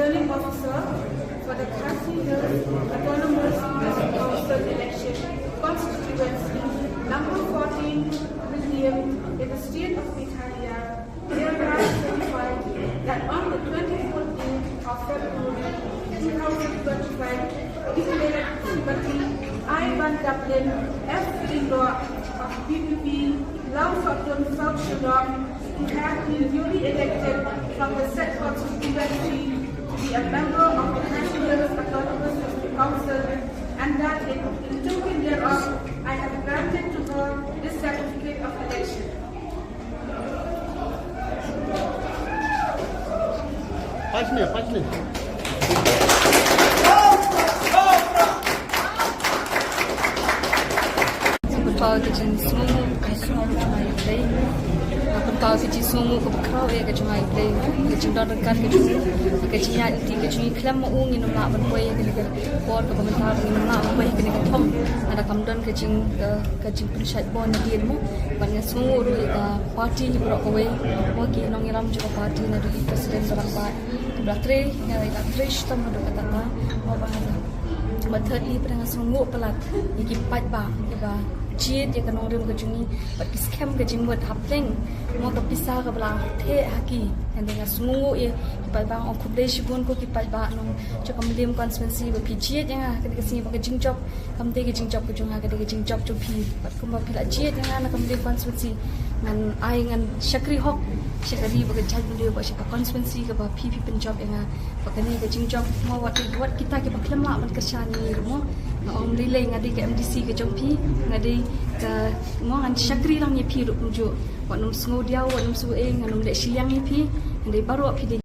returning officer for the Khasi Hills Autonomous Council election constituency number 14 William in the state of Meghalaya, hereby certified that on the 24th day of February 2025, declared Srimati Aibandaplin Lyngdoh of PPP Lyngdoh South Sudan, who have been newly elected from the said constituency to be a member of the National Autonomous Council, and that in token thereof I have granted to her this certificate of election. Kalau kecil semua keberkau ya kecumai play kecil dah dekat kecil kecil yang inti kecil kelam mau ngin mak berboy kena port ke pemerintah ngin mak berboy kena tom ada kamdan kecil perishat bon dia mu banyak semua ru parti berok kowe mau ki nong iram juga parti na di presiden berapa beratre ya beratre sistem ada kata mau bahasa method ni pada semua pelat iki paidbah ya jid ya kanong rim kejuni bat scam kejing buat hapeng mau ke pisah ke belah the haki and dengan semua ya paidbah on kublesh bun ko ki paidbah nong cakap melim konspirasi ba jid yang kena kesini pakai jingjob kam te jingjob kejung ha kena jingjob tu pi bat kumba pila jid yang nak melim konspirasi ngan ai ngan syakri hok syakri ba jad melim ba syakap konspirasi ke ba pi penjob yang pakai ni ke jingjob mau buat kita ke baklam mak man kesyani mo om relay ngadi ke MDC ke jompi ngadi ke mo ngan syakri lang ni pi ru nuju wa num sngo dia wa num su eng num le siang ni pi ngadi baru pi